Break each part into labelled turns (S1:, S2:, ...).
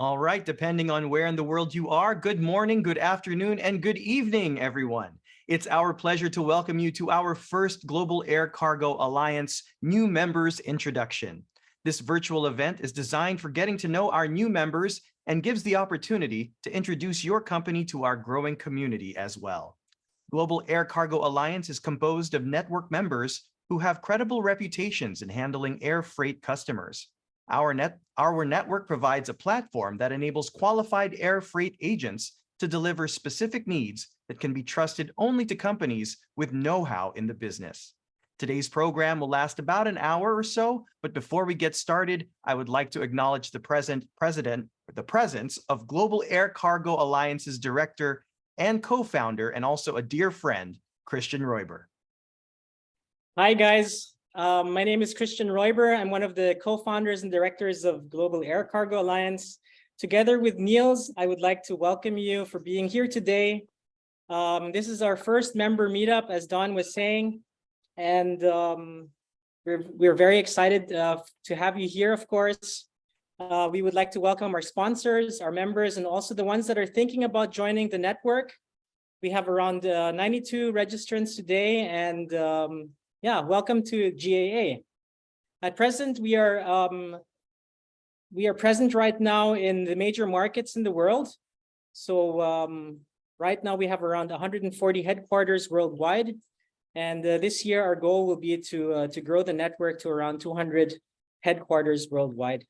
S1: All right, depending on where in the world you are, good morning, good afternoon, and good evening, everyone. It's our pleasure to welcome you to our first Global Air Cargo Alliance new members introduction. This virtual event is designed for getting to know our new members and gives the opportunity to introduce your company to our growing community as well. Global Air Cargo Alliance is composed of network members who have credible reputations in handling air freight customers. Our network provides a platform that enables qualified air freight agents to deliver specific needs that can be trusted only to companies with know-how in the business. Today's program will last about an hour or so, but before we get started, I would like to acknowledge the presence of Global Air Cargo Alliance's director and co-founder, and also a dear friend, Christian Roiber.
S2: Hi, guys. My name is Christian Roiber. I'm one of the co-founders and directors of Global Air Cargo Alliance. Together with Niels, I would like to welcome you for being here today. This is our first member meetup, as Don was saying, and we're very excited to have you here, of course. We would like to welcome our sponsors, our members, and also the ones that are thinking about joining the network. We have around 92 registrants today, and yeah, welcome to GAA. At present, we are present right now in the major markets in the world. So right now we have around 140 headquarters worldwide, and this year our goal will be to grow the network to around 200 headquarters worldwide.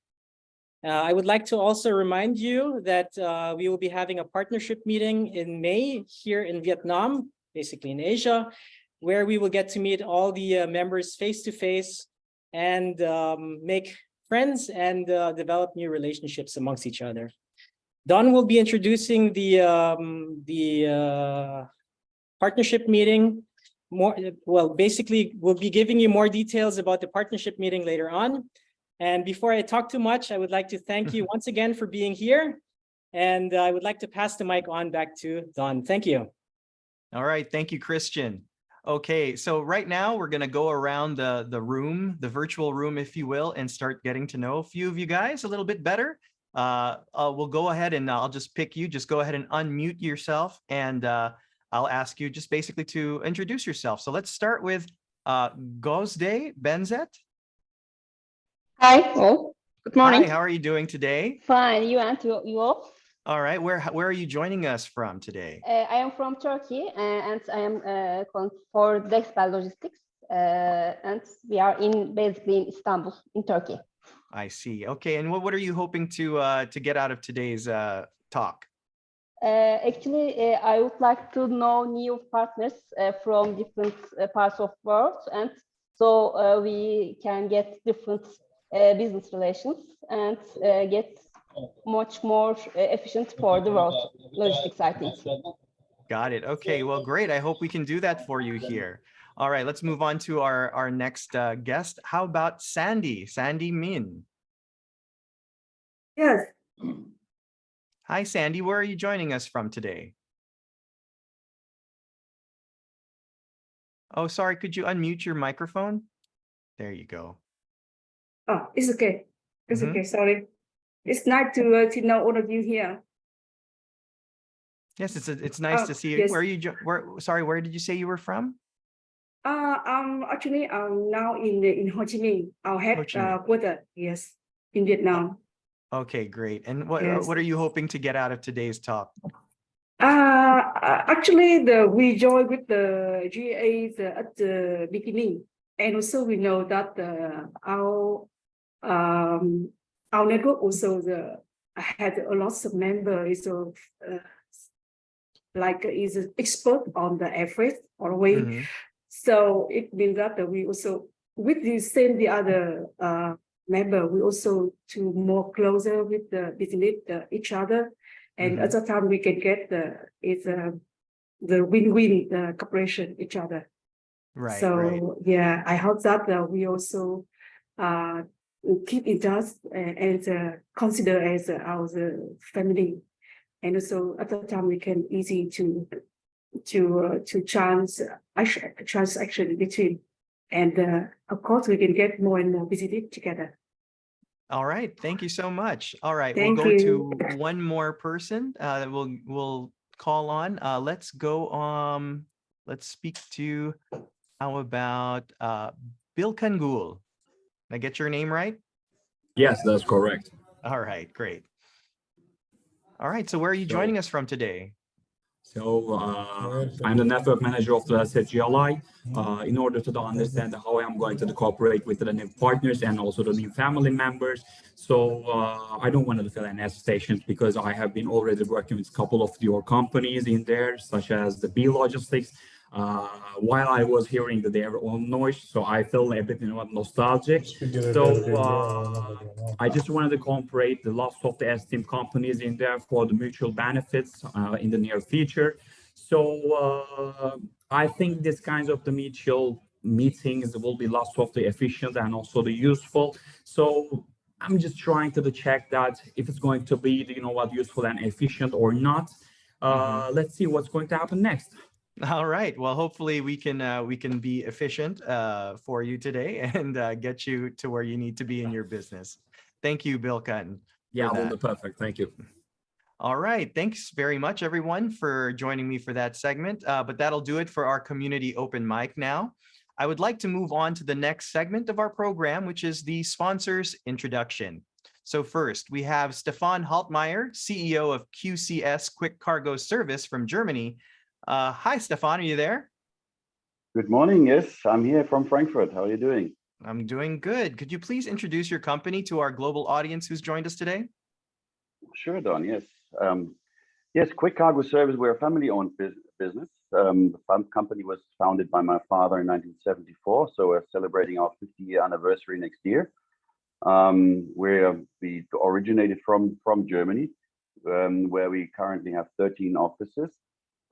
S2: I would like to also remind you that we will be having a partnership meeting in May here in Vietnam, basically in Asia, where we will get to meet all the members face to face and make friends and develop new relationships amongst each other. Don will be introducing the partnership meeting. Basically, we'll be giving you more details about the partnership meeting later on. And before I talk too much, I would like to thank you once again for being here. And I would like to pass the mic on back to Don. Thank you.
S1: All right. Thank you, Christian. Okay, so right now we're going to go around the room, the virtual room, if you will, and start getting to know a few of you guys a little bit better. We'll go ahead and I'll just pick you. Just go ahead and unmute yourself, and I'll ask you just basically to introduce yourself. So let's start with Gozde Benzet.
S3: Hi, all. Good morning.
S1: Hi, how are you doing today?
S3: Fine, you and you all?
S1: All right, where are you joining us from today?
S3: I am from Turkey, and I am calling for Dexbel Logistics, and we are basically in Istanbul, in Turkey.
S1: I see. Okay, and what are you hoping to get out of today's talk?
S3: Actually, I would like to know new partners from different parts of the world, and so we can get different business relations and get much more efficient for the world logistics, I think.
S1: Got it. Okay, well, great. I hope we can do that for you here. All right, let's move on to our next guest. How about Sandy Min?
S4: Yes.
S1: Hi, Sandy. Where are you joining us from today? Oh, sorry. Could you unmute your microphone? There you go.
S4: Oh, it's okay. It's okay. Sorry. It's nice to know all of you here.
S1: Yes, it's nice to see you.
S4: Yes.
S1: Where did you say you were from?
S4: Actually, I'm now in Ho Chi Minh, our headquarters. Yes, in Vietnam.
S1: Okay, great. And what are you hoping to get out of today's talk?
S4: Actually, we joined with the GAA at the beginning, and also we know that our network also had a lot of members, so like is an expert on the air freight all the way. So it means that we also, with the other member, we also to more closer with the business each other, and at the time we can get the win-win cooperation each other.
S1: Right.
S4: So
S1: right.
S4: yeah, I hope that we also keep in touch and consider as our family, and also at the time we can easy to transaction between, and of course we can get more and more visited together.
S1: All right. Thank you so much. All right. We'll
S4: Thank
S1: go
S4: you.
S1: to one more person that we'll call on. Let's go let's speak to, how about Bill Kangul? Did I get your name right?
S5: Yes, that's correct.
S1: All right, great. All right, so where are you joining us from today?
S5: I'm the network manager of the GAA. In order to understand how I'm going to cooperate with the new partners and also the new family members. So I don't want to fill in stations because I have been already working with a couple of your companies in there, such as the B Logistics. While I was hearing their own noise, so I feel a bit nostalgic. So I just wanted to cooperate the lots of the esteemed companies in there for the mutual benefits in the near future. So I think this kinds of the mutual meetings will be lots of the efficient and also the useful. So I'm just trying to check that if it's going to be, useful and efficient or not. Let's see what's going to happen next.
S1: All right. Well, hopefully we can be efficient for you today and get you to where you need to be in your business. Thank you, Bill Cutton.
S5: Yeah, well, perfect. Thank you.
S1: All right. Thanks very much, everyone, for joining me for that segment. But that'll do it for our community open mic now. I would like to move on to the next segment of our program, which is the sponsors introduction. So first, we have Stefan Haltmeier, CEO of QCS Quick Cargo Service from Germany. Hi, Stefan, are you there?
S6: Good morning. Yes, I'm here from Frankfurt. How are you doing?
S1: I'm doing good. Could you please introduce your company to our global audience who's joined us today?
S6: Sure, Don. Yes. Yes, Quick Cargo Service, we're a family-owned business. The company was founded by my father in 1974, so we're celebrating our 50-year anniversary next year. We originated from Germany, where we currently have 13 offices.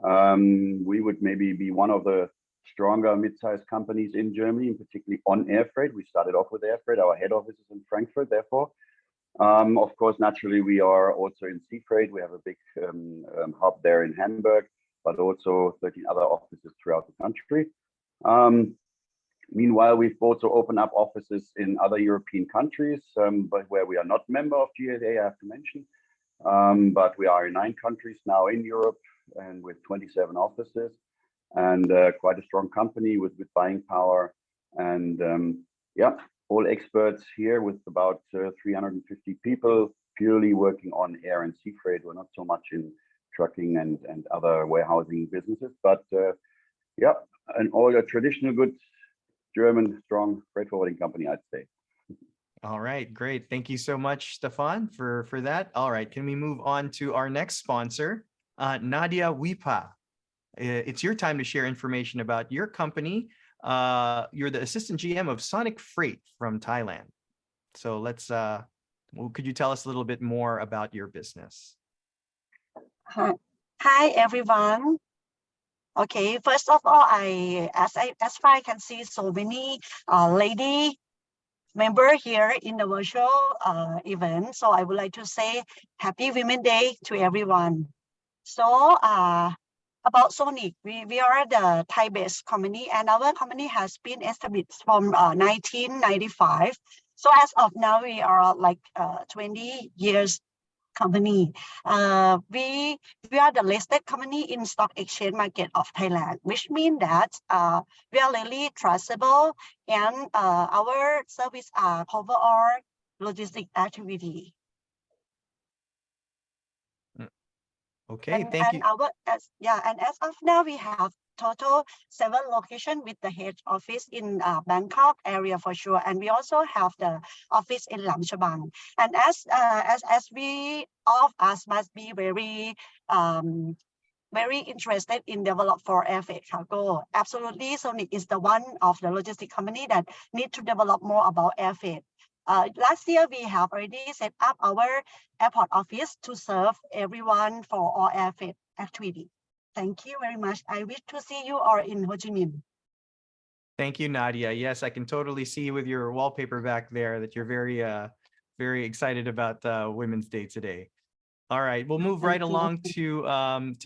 S6: We would maybe be one of the stronger mid-sized companies in Germany, particularly on air freight. We started off with air freight. Our head office is in Frankfurt, therefore. Of course, naturally, we are also in sea freight. We have a big hub there in Hamburg, but also 13 other offices throughout the country. Meanwhile, we've also opened up offices in other European countries, but where we are not member of GAA, I have to mention. But we are in 9 countries now in Europe and with 27 offices, and quite a strong company with buying power. And yeah, all experts here with about 350 people purely working on air and sea freight. We're not so much in trucking and other warehousing businesses, but yeah, and all a traditional good German strong freight forwarding company, I'd say.
S1: All right, great. Thank you so much, Stefan, for that. All right, can we move on to our next sponsor, Nadia Wipa? It's your time to share information about your company. You're the assistant GM of Sonic Freight from Thailand. So let's, could you tell us a little bit more about your business?
S7: Hi, everyone. Okay, first of all, as far I can see, so many lady member here in the virtual event. So I would like to say Happy Women's Day to everyone. So about Sonic, we are the Thai-based company, and our company has been established from 1995. So as of now, we are like 20 years company. We are the listed company in stock exchange market of Thailand, which means that we are really trustable, and our service cover all logistic activity.
S1: Okay, thank you.
S7: And as of now, we have total 7 locations with the head office in Bangkok area for sure, and we also have the office in Lam Chabang. And as we all of us must be very interested in develop for air freight cargo. Absolutely, Sonic is the one of the logistic company that need to develop more about air freight. Last year, we have already set up our airport office to serve everyone for all air freight activity. Thank you very much. I wish to see you all in Ho Chi Minh.
S1: Thank you, Nadia. Yes, I can totally see with your wallpaper back there that you're very excited about Women's Day today. All right, we'll move right along to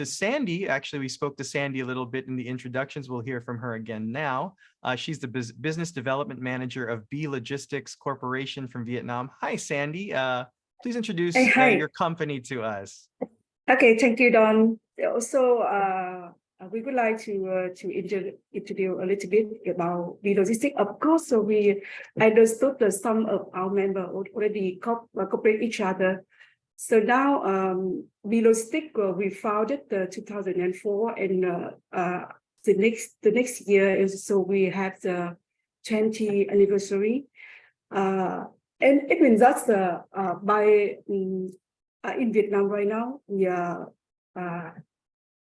S1: Sandy. Actually, we spoke to Sandy a little bit in the introductions. We'll hear from her again now. She's the business development manager of B Logistics Corporation from Vietnam. Hi, Sandy. Please introduce
S4: Hi.
S1: your company to us.
S4: Okay, thank you, Don. Also, we would like to introduce a little bit about the logistics. Of course, so we understood that some of our members already cooperate each other. So now, the logistics we founded 2004, and the next year is, so we have the 20th anniversary. And it means that in Vietnam right now, we are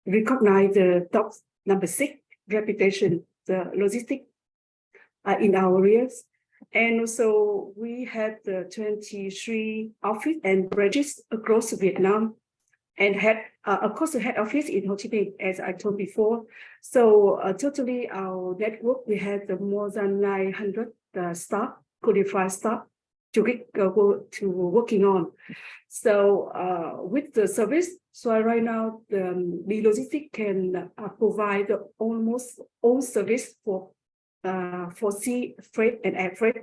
S4: recognize the top number 6 reputation, the logistics in our areas. And also we have the 23 office and branches across Vietnam, and of course the head office in Ho Chi Minh, as I told before. So totally our network, we have more than 900 staff, qualified staff to working on. So with the service, so right now the logistics can provide almost all service for sea freight and air freight.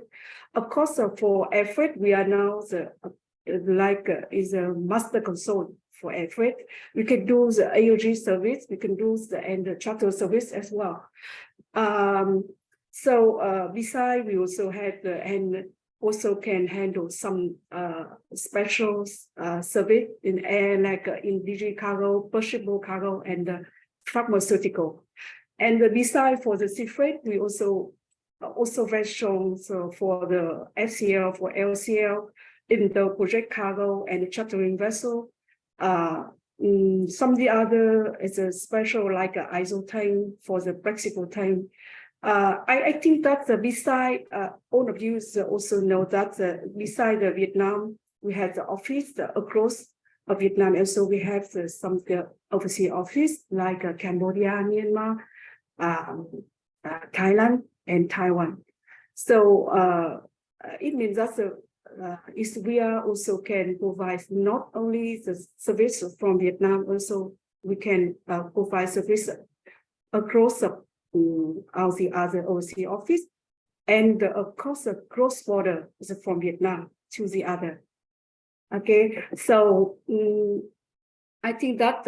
S4: Of course, for air freight, we are now is a master console for air freight. We can do the AOG service, we can do the charter service as well. Besides, we also have also can handle some special service in air, like in DG cargo, perishable cargo, and pharmaceutical. And besides, for the sea freight, we also very strong. So for the FCL, for LCL, in the project cargo and the chartering vessel. Some of the other is a special, like an ISO tank for the flexible tank. I think that beside all of you also know that beside Vietnam, we have the office across Vietnam. Also, we have some of the overseas office like Cambodia, Myanmar, Thailand, and Taiwan. So it means that we are also can provide not only the service from Vietnam, also we can provide service across all the other overseas office, and of course the cross border is from Vietnam to the other. Okay, so I think that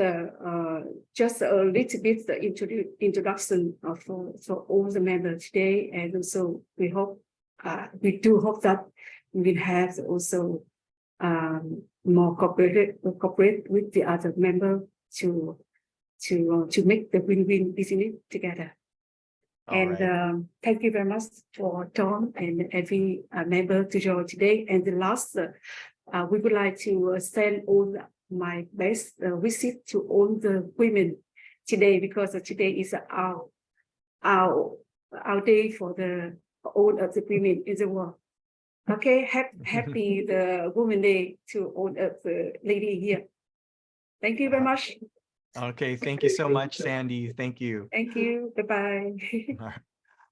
S4: just a little bit the introduction of for all the members today, and also we do hope that we will have also more cooperate with the other member to make the win-win business together. And thank you very much for Tom and every member to join today. And the last, we would like to send all my best wishes to all the women today, because today is our day for all of the women in the world. Okay, happy the Women Day to all of the lady here. Thank you very much.
S1: Okay, thank you so much, Sandy. Thank you.
S4: Thank you. Bye-bye.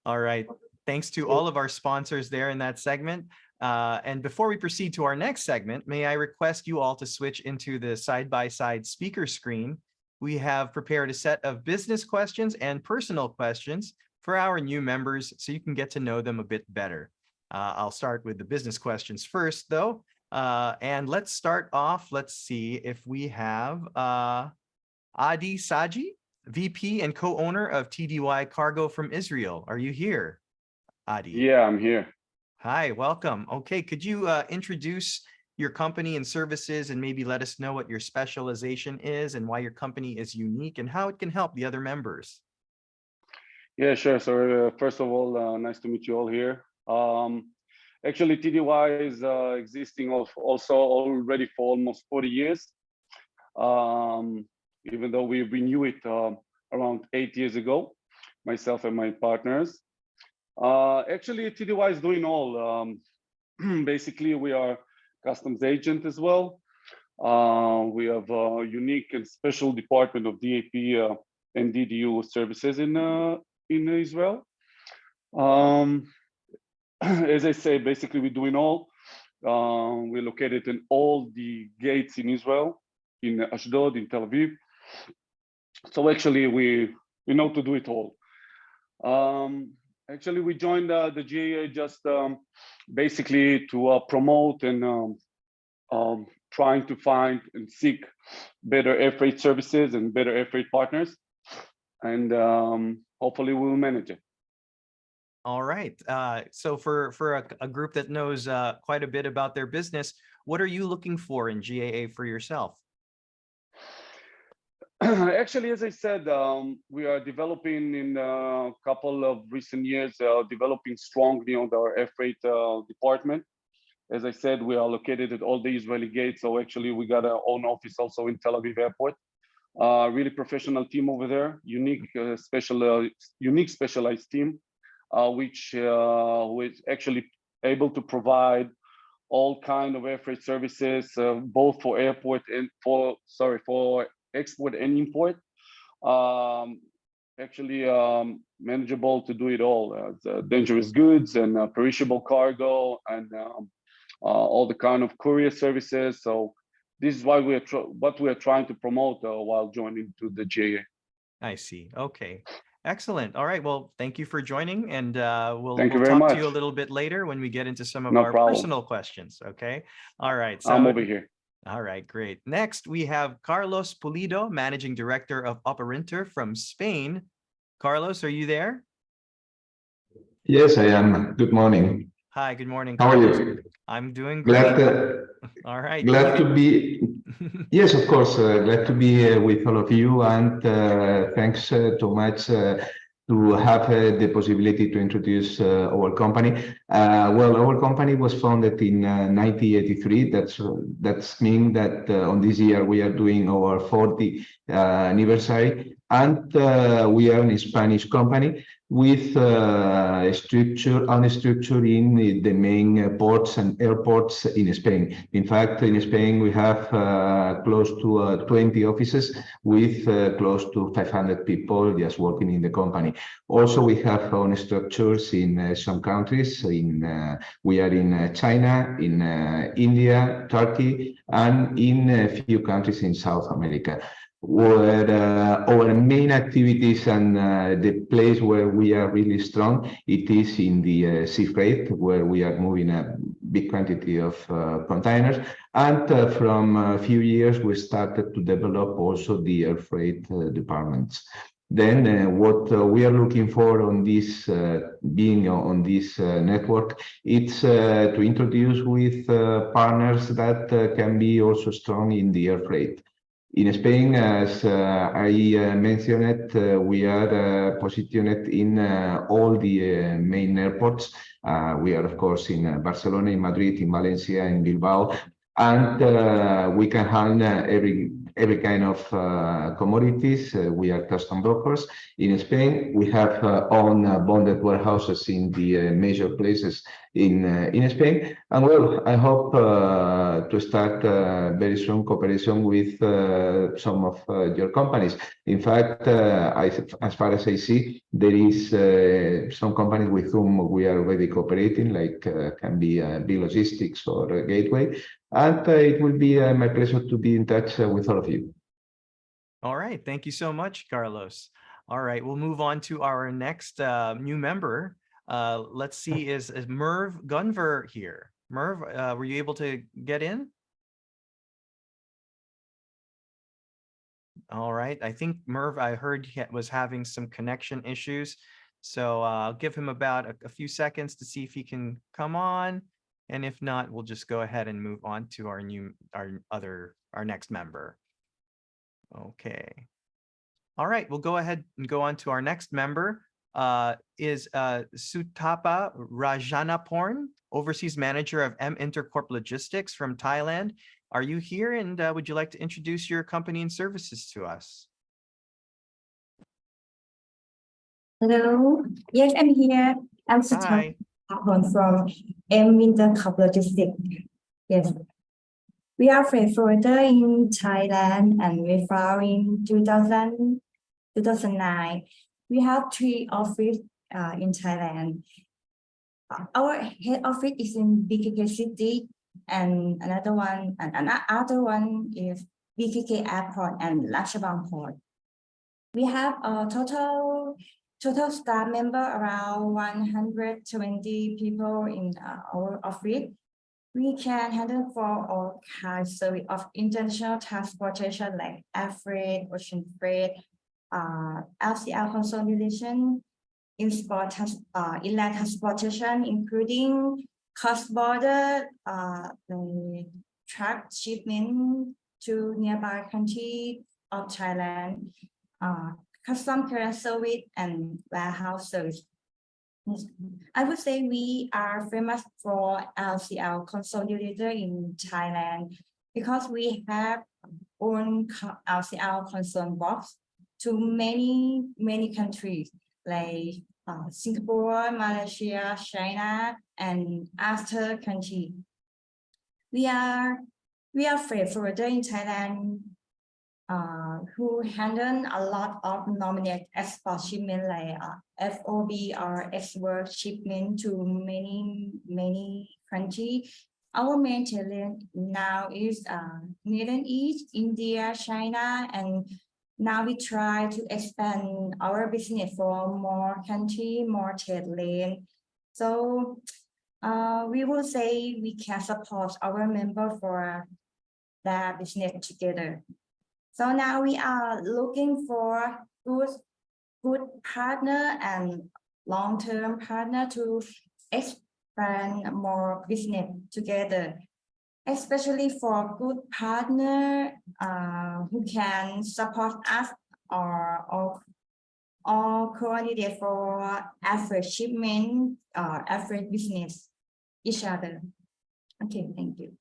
S1: All right. Thanks to all of our sponsors there in that segment. And before we proceed to our next segment, may I request you all to switch into the side-by-side speaker screen. We have prepared a set of business questions and personal questions for our new members so you can get to know them a bit better. I'll start with the business questions first, though. And let's start off. Let's see if we have Adi Saji, VP and co-owner of TDY Cargo from Israel. Are you here, Adi?
S8: Yeah, I'm here.
S1: Hi, welcome. Okay, could you introduce your company and services and maybe let us know what your specialization is and why your company is unique and how it can help the other members?
S8: Yeah, sure. So first of all, nice to meet you all here. Actually, TDY is existing also already for almost 40 years. Even though we renewed it around 8 years ago, myself and my partners. Actually, TDY is doing all. Basically, we are customs agent as well. We have a unique and special department of DAP and DDU services in Israel. As I say, basically we're doing all. We're located in all the gates in Israel, in Ashdod, in Tel Aviv. So actually, we know to do it all. Actually, we joined the GAA just basically to promote and trying to find and seek better air freight services and better air freight partners. And hopefully we'll manage it.
S1: All right. So for a group that knows quite a bit about their business, what are you looking for in GAA for yourself?
S8: Actually, as I said, we are developing in a couple of recent years, developing strongly on our air freight department. As I said, we are located at all the Israeli gates. So actually we got our own office also in Tel Aviv airport. Really professional team over there, unique specialized team, which is actually able to provide all kind of air freight services, both for airport and for export and import. Actually manageable to do it all, dangerous goods and perishable cargo and all the kind of courier services. So this is why what we are trying to promote while joining to the GAA.
S1: I see. Okay. Excellent. All right. Well, thank you for joining, and we'll
S8: Thank you very
S1: talk
S8: much.
S1: to you a little bit later when we get into some of
S8: No
S1: our
S8: problem.
S1: personal questions. Okay. All right.
S8: I'm
S1: So
S8: over here.
S1: all right, great. Next, we have Carlos Pulido, Managing Director of Operinter from Spain. Carlos, are you there?
S9: Yes, I am. Good morning.
S1: Hi, good morning,
S9: How are
S1: Carlos.
S9: you?
S1: I'm doing great. All right.
S9: Glad to be. Yes, of course. Glad to be with all of you, and thanks so much to have the possibility to introduce our company. Well, our company was founded in 1983. That's mean that on this year we are doing our 40th anniversary, and we are a Spanish company with a structure in the main ports and airports in Spain. In fact, in Spain, we have close to 20 offices with close to 500 people just working in the company. Also, we have own structures in some countries. We are in China, in India, Turkey, and in a few countries in South America, where our main activities and the place where we are really strong, it is in the sea freight, where we are moving a big quantity of containers. And from a few years, we started to develop also the air freight departments. Then what we are looking for on this, being on this network, it's to introduce with partners that can be also strong in the air freight. In Spain, as I mentioned, we are positioned in all the main airports. We are, of course, in Barcelona, in Madrid, in Valencia, in Bilbao, and we can handle every kind of commodities. We are custom brokers. In Spain, we have own bonded warehouses in the major places in Spain. And well, I hope to start very soon cooperation with some of your companies. In fact, as far as I see, there is some companies with whom we are already cooperating, like can be B Logistics or Gateway. And it will be my pleasure to be in touch with all of you.
S1: All right. Thank you so much, Carlos. All right. We'll move on to our next new member. Let's see, is Merv Gunver here? Merv, were you able to get in? All right. I think Merv, I heard he was having some connection issues. So I'll give him about a few seconds to see if he can come on. And if not, we'll just go ahead and move on to our next member. Okay. All right, we'll go ahead and go on to our next member. Is Sutapa Rajanaporn, Overseas Manager of M Intercorp Logistics from Thailand. Are you here, and would you like to introduce your company and services to us?
S10: Hello. Yes, I'm here. I'm
S1: Hi.
S10: Sutapa from M Intercorp Logistics. Yes. We are freight forwarder in Thailand, and we found in 2009. We have 3 offices in Thailand. Our head office is in BKK City, and another one is BKK Airport and Ratchabang Port. We have a total staff member around 120 people in our office. We can handle for all kinds of service of international transportation like air freight, ocean freight, LCL consolidation, inland transportation, including cross-border truck shipment to nearby country of Thailand, custom clearance service, and warehouse service. I would say we are famous for LCL consolidator in Thailand because we have own LCL console box to many countries like Singapore, Malaysia, China, and other countries. We are freight forwarder in Thailand who handle a lot of nominated export shipment like FOB or export shipment to many countries. Our main challenge now is Middle East, India, China, and now we try to expand our business for more country, more trade lane. So we will say we can support our member for their business together. So now we are looking for good partner and long-term partner to expand more business together, especially for good partner who can support us or coordinate for effort shipment or effort business each other. Okay, thank you.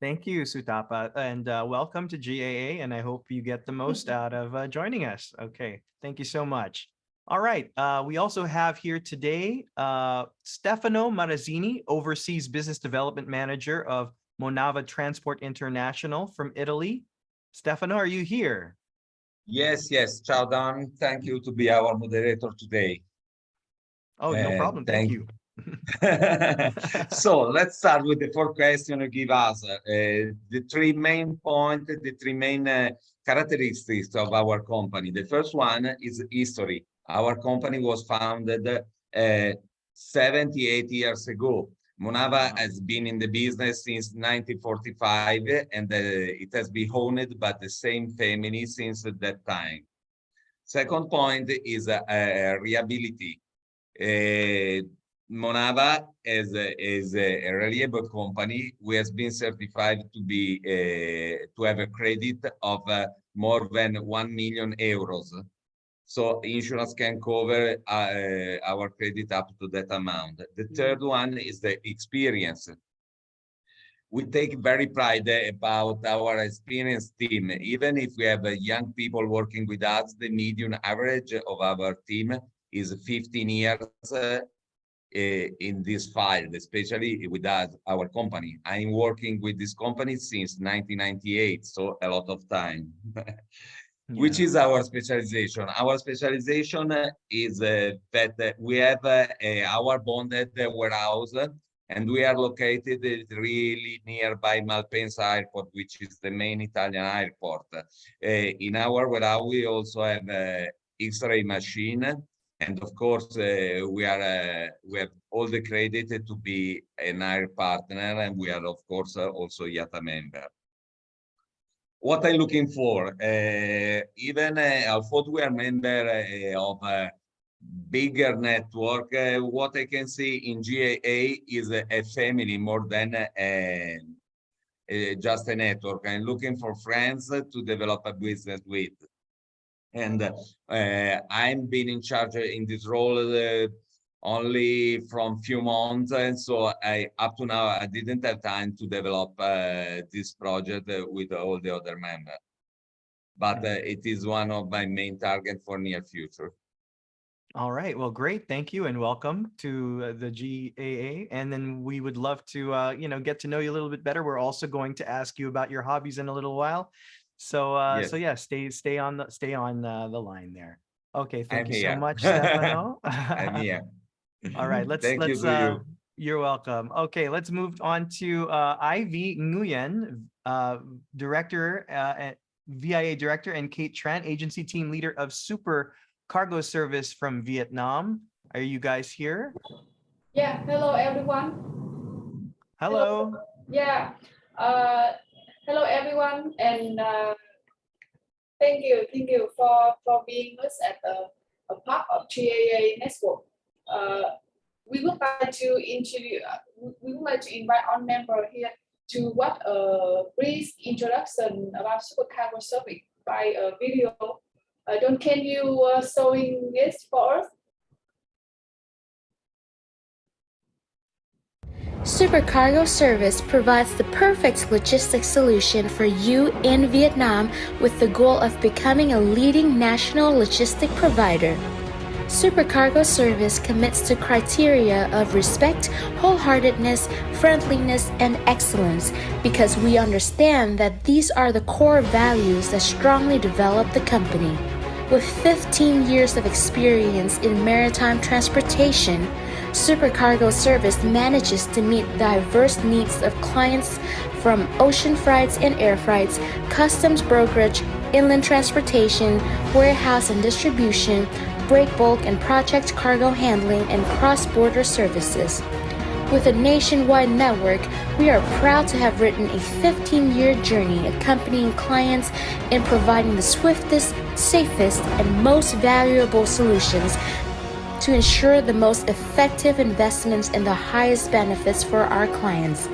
S1: Thank you, Sutapa, and welcome to GAA, and I hope you get the most out of joining us. Okay, thank you so much. All right, we also have here today Stefano Marazzini, Overseas Business Development Manager of Monava Transport International from Italy. Stefano, are you here?
S11: Yes. Ciao, Dan. Thank you to be our moderator today.
S1: Oh, no problem. Thank you.
S11: So let's start with the fourth question you give us. The three main points, the three main characteristics of our company. The first one is history. Our company was founded 78 years ago. Monava has been in the business since 1945, and it has been owned by the same family since that time. Second point is reliability. Monava is a reliable company who has been certified to be to have a credit of more than 1 million euros. So insurance can cover our credit up to that amount. The third one is the experience. We take very pride about our experienced team. Even if we have young people working with us, the median average of our team is 15 years in this field, especially with us, our company. I'm working with this company since 1998, so a lot of time. Which is our specialization? Our specialization is that we have our bonded warehouse, and we are located really nearby Malpensa Airport, which is the main Italian airport. In our warehouse, we also have X-ray machine, and of course, we have all the credit to be an air partner, and we are of course also IATA member. What I'm looking for, even although we are member of a bigger network, what I can see in GAA is a family more than just a network. I'm looking for friends to develop a business with. And I'm been in charge in this role only from few months, and so up to now I didn't have time to develop this project with all the other members, but it is one of my main targets for near future.
S1: All right, well, great, thank you, and welcome to the GAA. And then we would love to get to know you a little bit better. We're also going to ask you about your hobbies in a little while, so
S11: yes.
S1: so yeah, stay on the line there. Okay, thank
S11: I'm
S1: you
S11: here.
S1: so much, Stefano.
S11: I'm here.
S1: All right, let's
S11: Thank you to you.
S1: You're welcome. Okay, let's move on to Ivy Nguyen, Director VIA Director, and Kate Tran, Agency Team Leader of Super Cargo Service from Vietnam. Are you guys here?
S12: Yeah, hello everyone.
S1: Hello.
S12: Yeah, hello everyone, and thank you for being us at a part of GAA network. We would like to introduce. We would like to invite our member here to what a brief introduction about Super Cargo Service by a video. Don, can you showing this for us?
S13: Super Cargo Service provides the perfect logistics solution for you in Vietnam with the goal of becoming a leading national logistic provider. Super Cargo Service commits to criteria of respect, wholeheartedness, friendliness, and excellence because we understand that these are the core values that strongly develop the company. With 15 years of experience in maritime transportation, Super Cargo Service manages to meet diverse needs of clients from ocean freights and air freights, customs brokerage, inland transportation, warehouse and distribution, break bulk and project cargo handling, and cross-border services. With a nationwide network, we are proud to have written a 15-year journey accompanying clients in providing the swiftest, safest, and most valuable solutions to ensure the most effective investments and the highest benefits for our clients.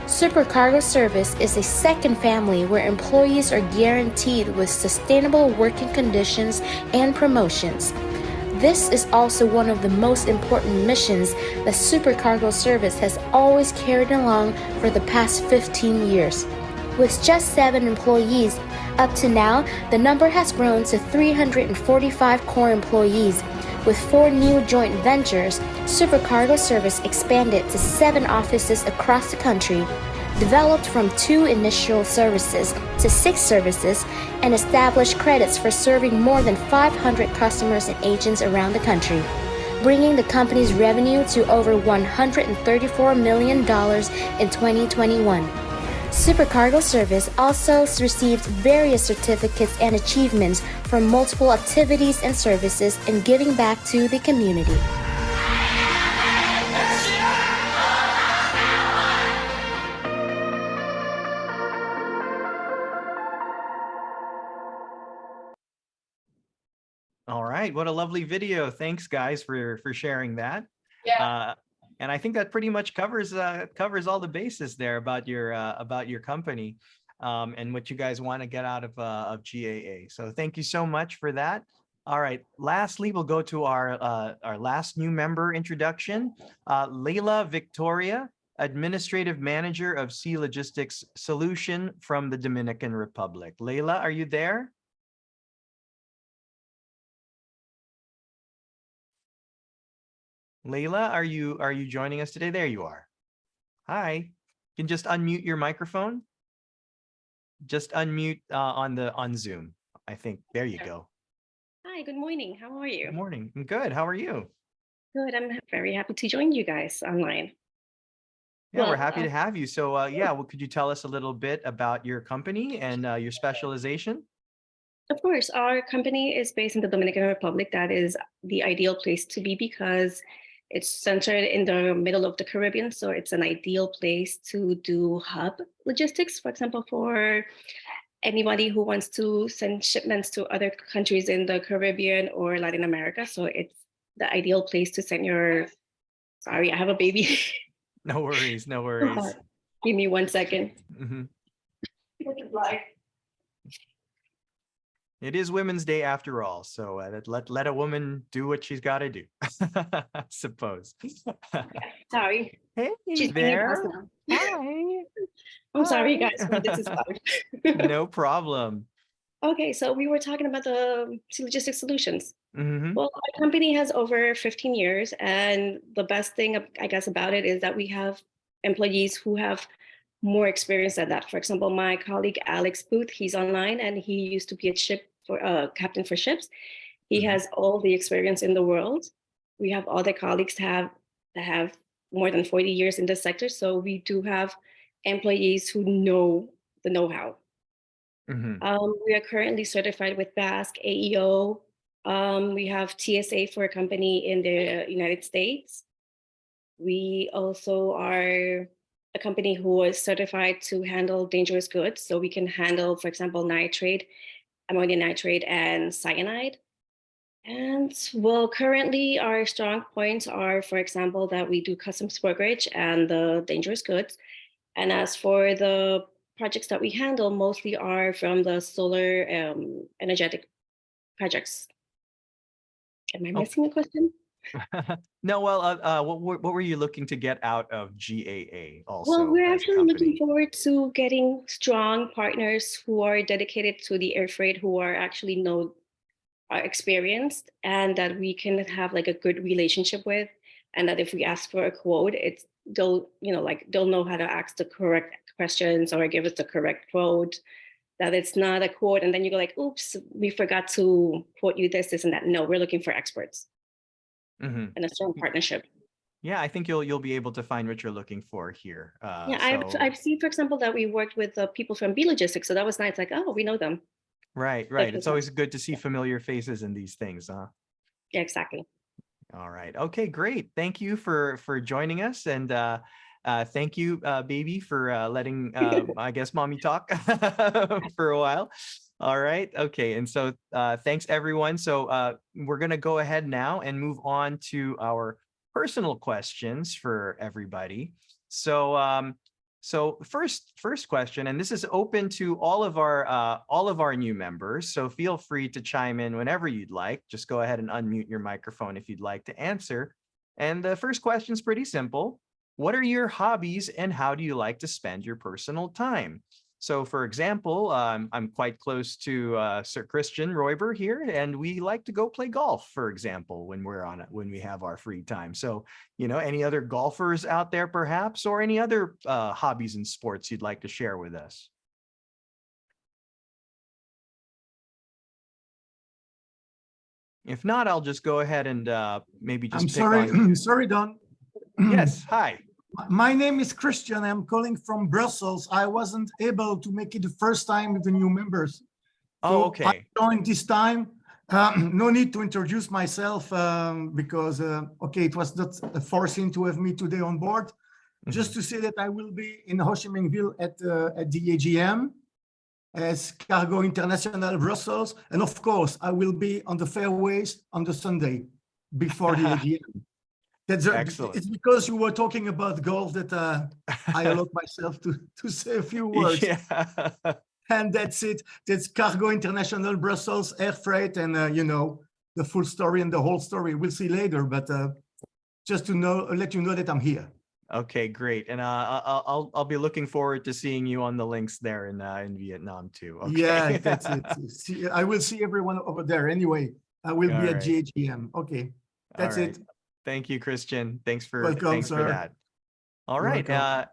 S13: Super Cargo Service is a second family where employees are guaranteed with sustainable working conditions and promotions. This is also one of the most important missions that Super Cargo Service has always carried along for the past 15 years. With just 7 employees, up to now, the number has grown to 345 core employees. With 4 new joint ventures, Super Cargo Service expanded to 7 offices across the country, developed from 2 initial services to 6 services, and established credits for serving more than 500 customers and agents around the country, bringing the company's revenue to over $134 million in 2021. Super Cargo Service also received various certificates and achievements for multiple activities and services in giving back to the community.
S1: All right, what a lovely video. Thanks, guys, for sharing that.
S12: Yeah.
S1: And I think that pretty much covers all the bases there about your company and what you guys want to get out of GAA. So thank you so much for that. All right, lastly, we'll go to our last new member introduction, Layla Victoria, Administrative Manager of Sea Logistics Solution from the Dominican Republic. Layla, are you there? Layla, are you joining us today? There you are. Hi. You can just unmute your microphone. Just unmute on Zoom. I think there you go.
S14: Hi, good morning. How are you?
S1: Good morning. I'm good. How are you?
S14: Good. I'm very happy to join you guys online.
S1: Yeah, we're happy to have you. So yeah, well, could you tell us a little bit about your company and your specialization?
S14: Of course, our company is based in the Dominican Republic. That is the ideal place to be because it's centered in the middle of the Caribbean. So it's an ideal place to do hub logistics, for example, for anybody who wants to send shipments to other countries in the Caribbean or Latin America. So it's the ideal place to send your, sorry, I have a baby.
S1: No worries, no worries.
S14: Give me 1 second.
S1: Mm-hmm. It is Women's Day after all, so let a woman do what she's got to do, I suppose.
S14: Sorry.
S1: Hey
S14: She's
S1: there. Hi.
S14: I'm sorry, guys, but this is loud.
S1: No problem.
S14: Okay, so we were talking about the logistics solutions.
S1: Mm-hmm.
S14: Well, our company has over 15 years, and the best thing, I guess, about it is that we have employees who have more experience than that. For example, my colleague Alex Booth, he's online, and he used to be a captain for ships. He has all the experience in the world. We have other colleagues that have more than 40 years in this sector, so we do have employees who know the know-how. We are currently certified with BASC, AEO. We have TSA for a company in the United States. We also are a company who is certified to handle dangerous goods. So we can handle, for example, nitrate, ammonium nitrate, and cyanide. And well, currently our strong points are, for example, that we do customs brokerage and the dangerous goods. And as for the projects that we handle, mostly are from the solar energetic projects. Am I missing a question?
S1: No, well, what were you looking to get out of GAA also?
S14: Well, we're
S1: as a
S14: actually looking
S1: company?
S14: forward to getting strong partners who are dedicated to the air freight, who are actually are experienced, and that we can have like a good relationship with, and that if we ask for a quote, they'll know how to ask the correct questions or give us the correct quote. That it's not a quote and then you go like, oops, we forgot to quote you this, and that. No, we're looking for experts and a strong partnership.
S1: Yeah, I think you'll be able to find what you're looking for here.
S14: Yeah, I've seen, for example, that we worked with people from B Logistics, so that was nice. Like, oh, we know them.
S1: Right. It's always good to see familiar faces in these things, huh?
S14: Yeah, exactly.
S1: All right. Okay, great. Thank you for joining us, and thank you, baby, for letting I guess mommy talk for a while. All right. Okay. And so thanks everyone. So we're gonna go ahead now and move on to our personal questions for everybody. So first question, and this is open to all of our new members. So feel free to chime in whenever you'd like. Just go ahead and unmute your microphone if you'd like to answer. And the first question is pretty simple. What are your hobbies and how do you like to spend your personal time? So for example, I'm quite close to Sir Christian Roiber here, and we like to go play golf, for example, when we have our free time. So, any other golfers out there perhaps, or any other hobbies and sports you'd like to share with us? If not, I'll just go ahead and maybe just
S15: Sorry, Don.
S1: Yes, hi.
S15: My name is Christian. I'm calling from Brussels. I wasn't able to make it the first time with the new members.
S1: Oh, okay.
S15: I joined this time. No need to introduce myself because, it was not forcing to have me today on board. Just to say that I will be in Ho Chi Minh Ville at the AGM as Cargo International Brussels. And of course, I will be on the fairways on the Sunday before the AGM.
S1: Excellent.
S15: It's because you were talking about golf that I allowed myself to say a few words.
S1: Yeah.
S15: And that's it. That's Cargo International Brussels Air Freight, and the full story and the whole story. We'll see later, but just to let you know that I'm here.
S1: Okay, great. And I'll be looking forward to seeing you on the links there in Vietnam too. Okay.
S15: Yeah, that's it. I will see everyone over there anyway. I will be at GAGM. Okay, that's it.
S1: Thank you, Christian. Thanks for that. All
S15: You're
S1: right.
S15: welcome.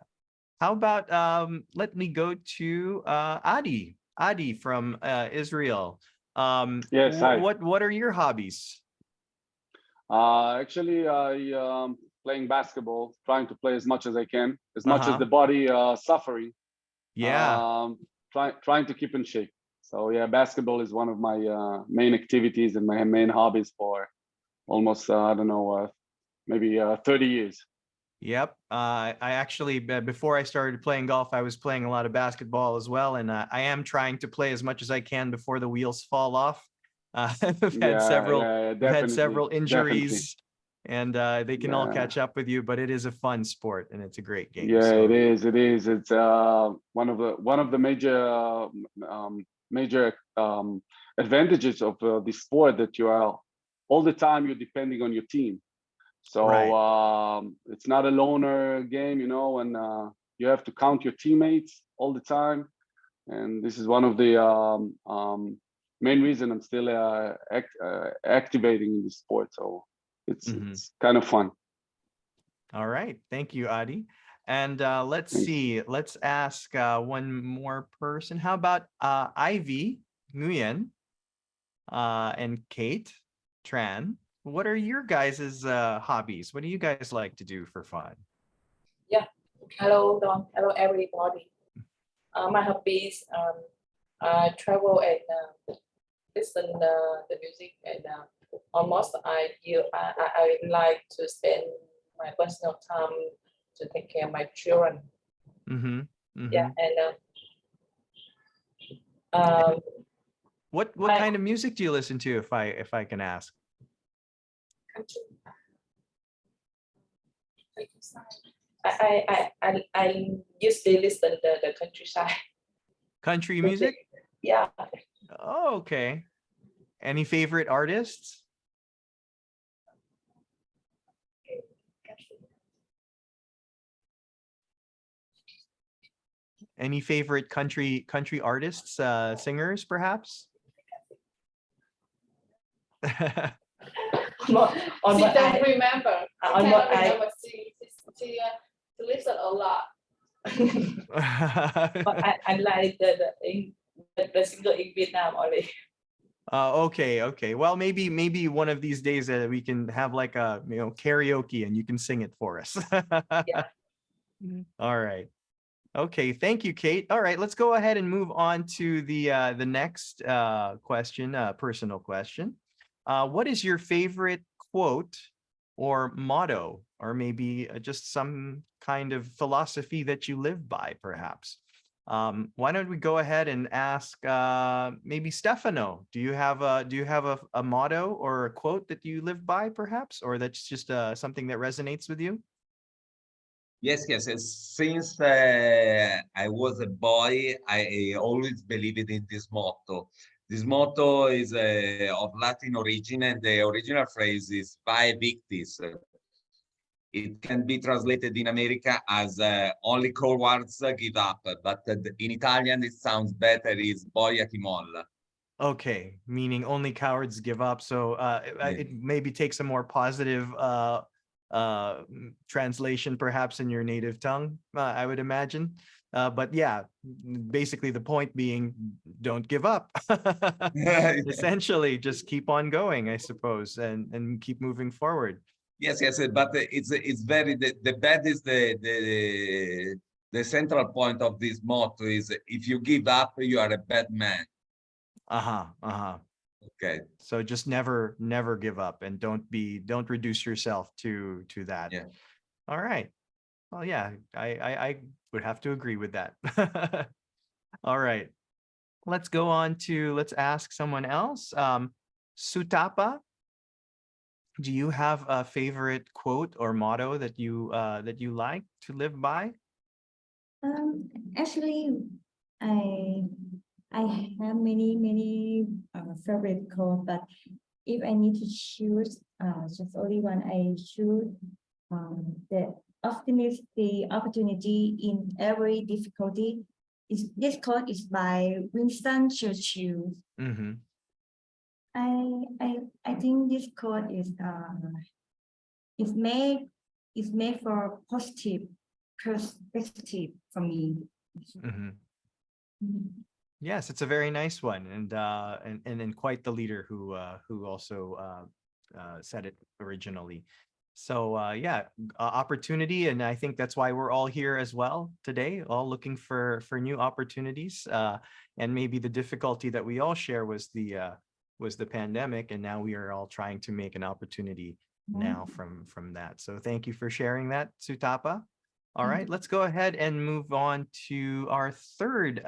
S1: How about let me go to Adi. Adi from Israel.
S8: Yes, hi.
S1: What are your hobbies?
S8: Actually, I playing basketball, trying to play as much as I can, as much as the body suffering.
S1: Yeah.
S8: Trying to keep in shape. So yeah, basketball is one of my main activities and my main hobbies for almost maybe 30 years.
S1: Yep. I actually, before I started playing golf, I was playing a lot of basketball as well. And I am trying to play as much as I can before the wheels fall off. I've had several injuries, and they can all catch up with you, but it is a fun sport and it's a great game.
S8: Yeah, it is. It is. It's one of the major advantages of this sport, that you are all the time you're depending on your team. So it's not a loner game, and you have to count your teammates all the time. And this is one of the main reason I'm still activating in this sport. So it's kind of fun.
S1: All right. Thank you, Adi. And let's see. Let's ask one more person. How about Ivy Nguyen and Kate Tran? What are your guys' hobbies? What do you guys like to do for fun?
S12: Yeah. Hello, Don. Hello, everybody. My hobbies, travel and listen the music, and almost I like to spend my personal time to take care of my children. Yeah, and
S1: what kind of music do you listen to, if I can ask?
S12: I usually listen to the countryside.
S1: Country music?
S12: Yeah.
S1: Oh, okay. Any favorite artists? Any favorite country artists, singers, perhaps?
S12: She don't remember. She listen a lot. But I like the singer in Vietnam only.
S1: Okay. Well, maybe one of these days we can have like a karaoke and you can sing it for us.
S12: Yeah.
S1: All right. Okay, thank you, Kate. All right, let's go ahead and move on to the next question, personal question. What is your favorite quote or motto, or maybe just some kind of philosophy that you live by, perhaps? Why don't we go ahead and ask maybe Stefano? Do you have a motto or a quote that you live by, perhaps, or that's just something that resonates with you?
S11: Yes. Since I was a boy, I always believed in this motto. This motto is of Latin origin, and the original phrase is "Vae victis." It can be translated in America as "only cowards give up," but in Italian it sounds better, is "Boia chi molla."
S1: Okay, meaning only cowards give up. So it maybe takes a more positive translation, perhaps in your native tongue, I would imagine. But yeah, basically the point being, don't give up. Essentially, just keep on going, I suppose, and keep moving forward.
S11: Yes, but it's very the bad is the central point of this motto is, if you give up, you are a bad man. Okay.
S1: So just never give up, and don't reduce yourself to that.
S11: Yeah.
S1: All right. Well, yeah, I would have to agree with that. All right. Let's ask someone else. Sutapa, do you have a favorite quote or motto that you like to live by?
S10: Actually, I have many favorite quotes, but if I need to choose just only one, I choose the optimist, the opportunity in every difficulty. This quote is by Winston Churchill. I think this quote is made for positive perspective for me.
S1: Yes, it's a very nice one, and quite the leader who also said it originally. So yeah, opportunity, and I think that's why we're all here as well today, all looking for new opportunities. And maybe the difficulty that we all share was the pandemic, and now we are all trying to make an opportunity now from that. So thank you for sharing that, Sutapa. All right, let's go ahead and move on to our third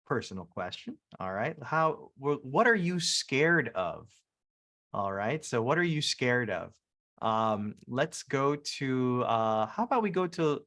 S1: personal question. All right, what are you scared of? All right, so what are you scared of? Let's go to how about we go to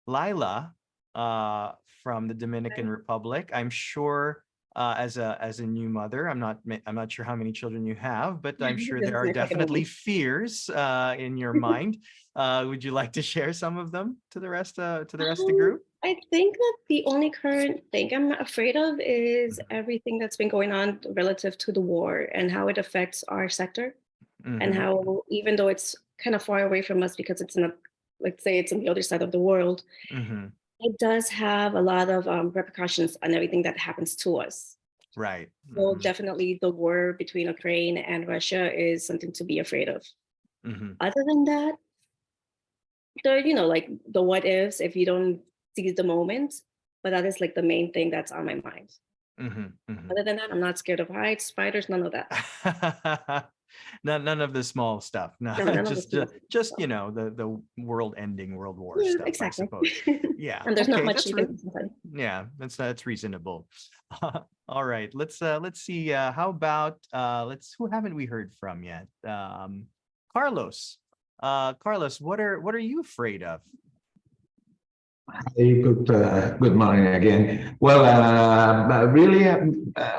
S1: Lila from the Dominican Republic. I'm sure as a new mother, I'm not sure how many children you have, but I'm sure there are definitely fears in your mind. Would you like to share some of them to the rest of the group?
S14: I think that the only current thing I'm afraid of is everything that's been going on relative to the war and how it affects our sector. And how, even though it's kind of far away from us because it's not, let's say it's on the other side of the world, it does have a lot of repercussions on everything that happens to us.
S1: Right.
S14: So definitely the war between Ukraine and Russia is something to be afraid of. Other than that, like the what ifs if you don't seize the moment, but that is like the main thing that's on my mind. Other than that, I'm not scared of heights, spiders, none of that.
S1: None of the small stuff. No,
S14: No, none of the
S1: just you know, the world-ending World War
S14: Yeah,
S1: stuff,
S14: exactly.
S1: I suppose. Yeah.
S14: And there's not
S1: okay,
S14: much
S1: that's
S14: you can do inside.
S1: yeah, that's reasonable. All right, let's see. How about who haven't we heard from yet? Carlos. Carlos, what are you afraid of?
S9: Hey, good morning again. Well, really,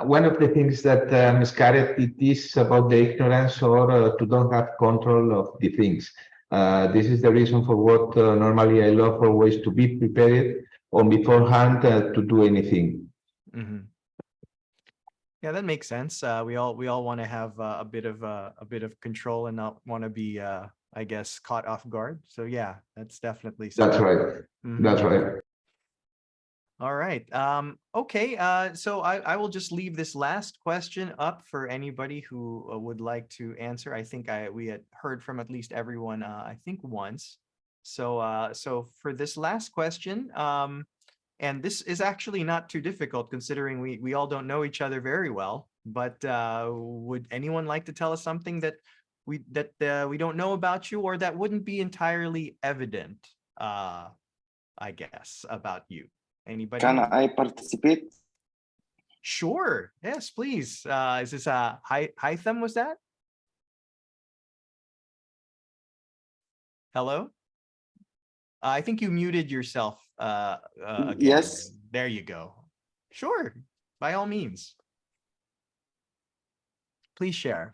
S9: one of the things that I'm scared it is about the ignorance or to don't have control of the things. This is the reason for what normally I love always to be prepared on beforehand to do anything.
S1: Yeah, that makes sense. We all want to have a bit of control and not want to be I guess caught off guard. So yeah, that's definitely something.
S9: That's right. That's right.
S1: All right. Okay. So I will just leave this last question up for anybody who would like to answer. I think we had heard from at least everyone. I think once. So for this last question, and this is actually not too difficult considering we all don't know each other very well. But would anyone like to tell us something that we don't know about you, or that wouldn't be entirely evident? I guess about you. Anybody?
S16: Can I participate?
S1: Sure. Yes, please. Is this Hytham, was that? Hello? I think you muted yourself again.
S16: Yes.
S1: There you go. Sure. By all means. Please share.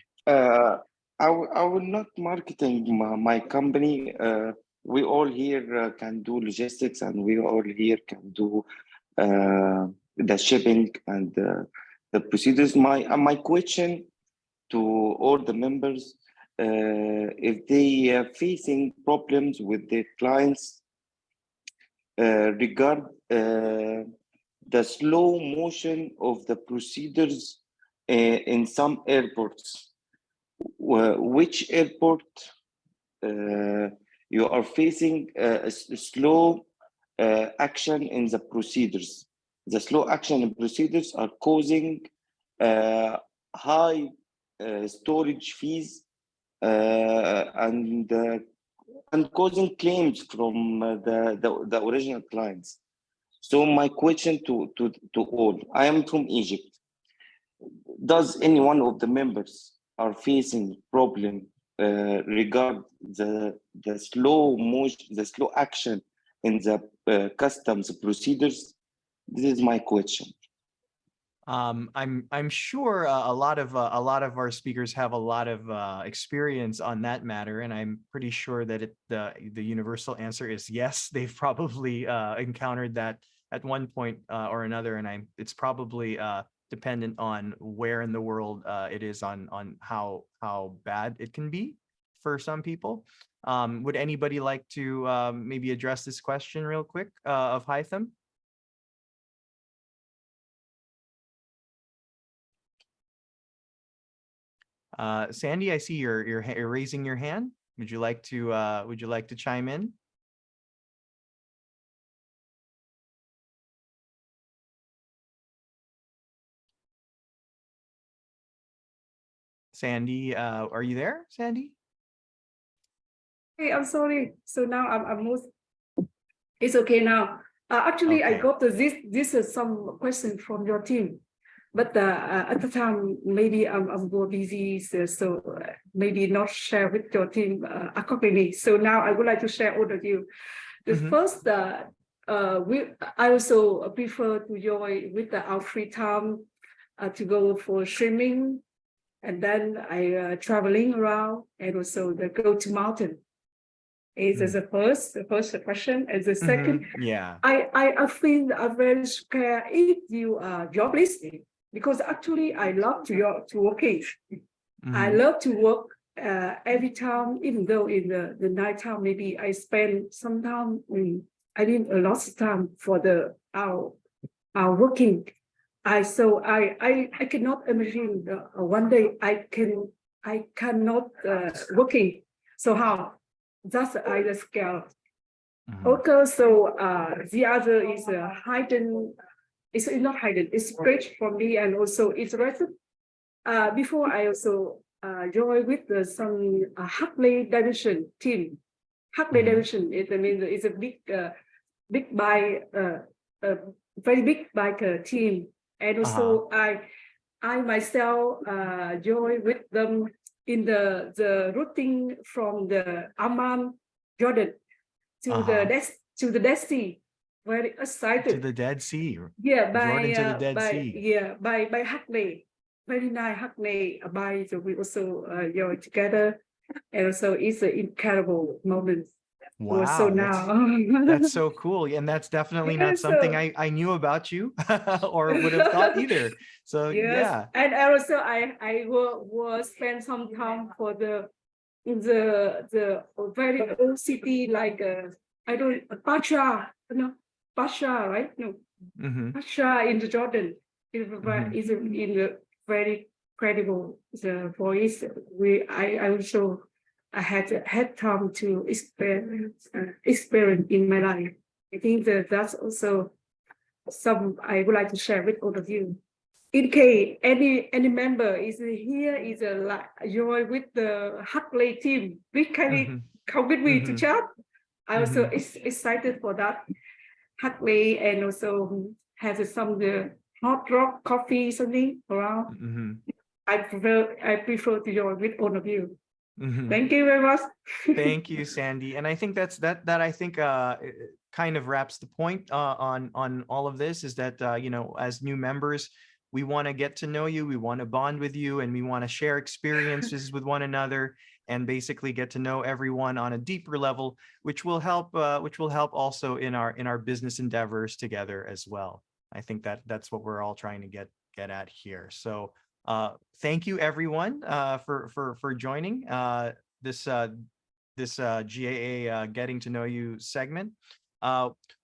S16: I will not marketing my company. We all here can do logistics, and we all here can do the shipping and the procedures. My question to all the members, if they are facing problems with their clients regard the slow motion of the procedures in some airports. Which airport you are facing a slow action in the procedures? The slow action in procedures are causing high storage fees and causing claims from the original clients. So my question to all, I am from Egypt. Does any one of the members are facing problem regard the slow motion, the slow action in the customs procedures? This is my question.
S1: I'm sure a lot of our speakers have a lot of experience on that matter, and I'm pretty sure that the universal answer is yes. They've probably encountered that at one point or another, and it's probably dependent on where in the world it is on how bad it can be for some people. Would anybody like to maybe address this question real quick of Hytham? Sandy, I see you're raising your hand. Would you like to chime in? Sandy, are you there, Sandy?
S4: Hey, I'm sorry. So now I'm most. It's okay now. Actually,
S1: Okay.
S4: I got this is some question from your team, but at the time maybe I'm more busy, so maybe not share with your team accordingly. So now I would like to share all of you. The first, I also prefer to join with our free time to go for swimming, and then I traveling around, and also go to mountain. Is the first question. And the second,
S1: yeah,
S4: I feel very scared if you are jobless, because actually I love to working. I love to work every time, even though in the night time maybe I spend some time. I need a lot of time for our working. I cannot imagine one day I cannot working. So how? That's either scale. Okay, so the other is hidden it's not hidden. It's great for me and also interested. Before I also joined with some Hartley Davidson team. Hartley Davidson is a big bike, very big bike team, and also I myself joined with them in the routing from the Amman, Jordan, to the Dead Sea. Very excited.
S1: To the Dead Sea.
S4: Yeah,
S1: Jordan to the Dead Sea.
S4: Yeah, by Hartley. Very nice Hartley. So we also joined together, and also it's an incredible moment.
S1: Wow,
S4: So now
S1: that's so cool. And that's definitely not something I knew about you or would have thought either. So
S4: yes.
S1: yeah.
S4: And also I will spend some time for the very old city like I don't Basra, Basra, right? No, Basra in the Jordan is in the very credible voice. I also I had time to experience in my life. I think that's also some I would like to share with all of you. In case any member is here is join with the Hartley team, please kindly come with me to chat. I also excited for that. Hartley and also has some hot rock coffee something around. I prefer to join with all of you. Thank you very much.
S1: Thank you, Sandy. And I think that I think kind of wraps the point on all of this is that you know, as new members, we want to get to know you, we want to bond with you, and we want to share experiences with one another and basically get to know everyone on a deeper level, which will help also in our business endeavors together as well. I think that's what we're all trying to get at here. So thank you everyone for joining this GAA Getting to Know You segment.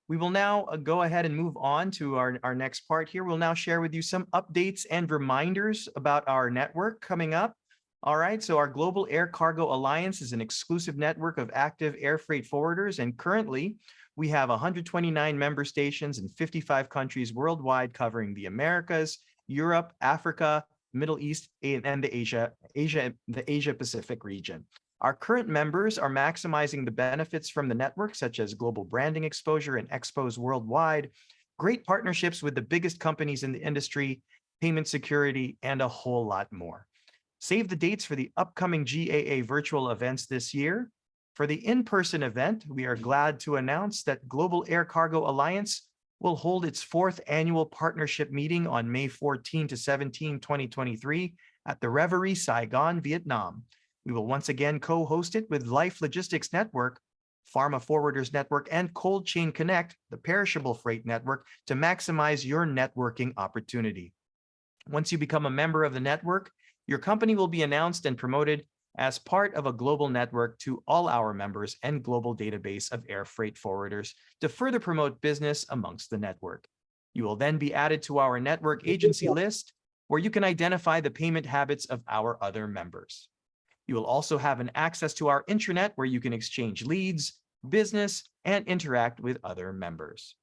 S1: We will now go ahead and move on to our next part here. We'll now share with you some updates and reminders about our network coming up. All right, so our Global Air Cargo Alliance is an exclusive network of active air freight forwarders, and currently we have 129 member stations in 55 countries worldwide, covering the Americas, Europe, Africa, Middle East, and the Asia Pacific region. Our current members are maximizing the benefits from the network, such as global branding exposure and expos worldwide, great partnerships with the biggest companies in the industry, payment security, and a whole lot more. Save the dates for the upcoming GAA virtual events this year. For the in-person event, we are glad to announce that Global Air Cargo Alliance will hold its 4th annual partnership meeting on May 14 to 17, 2023 at the Reverie, Saigon, Vietnam. We will once again co-host it with Life Logistics Network, Pharma Forwarders Network, and Cold Chain Connect, the perishable freight network, to maximize your networking opportunity. Once you become a member of the network, your company will be announced and promoted as part of a global network to all our members and global database of air freight forwarders to further promote business amongst the network. You will then be added to our network agency list, where you can identify the payment habits of our other members. You will also have an access to our intranet, where you can exchange leads, business, and interact with other members.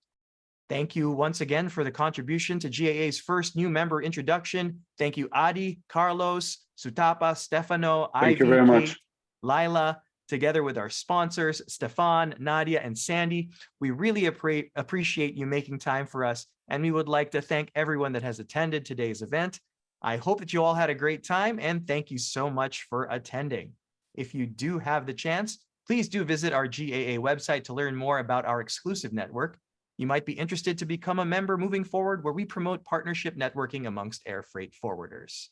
S1: Thank you once again for the contribution to GAA's first new member introduction. Thank you, Adi, Carlos, Sutapa, Stefano,
S8: Thank you
S1: Ivy,
S8: very
S1: Kate,
S8: much.
S1: Lila, together with our sponsors, Stefan, Nadia, and Sandy. We really appreciate you making time for us, and we would like to thank everyone that has attended today's event. I hope that you all had a great time, and thank you so much for attending. If you do have the chance, please do visit our GAA website to learn more about our exclusive network. You might be interested to become a member moving forward, where we promote partnership networking amongst air freight forwarders.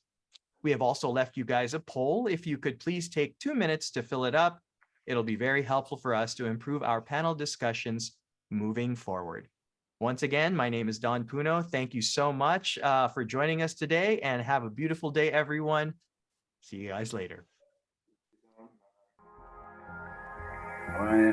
S1: We have also left you guys a poll. If you could please take 2 minutes to fill it up, it'll be very helpful for us to improve our panel discussions moving forward. Once again, my name is Don Puno. Thank you so much for joining us today, and have a beautiful day, everyone. See you guys later.
S6: Bye.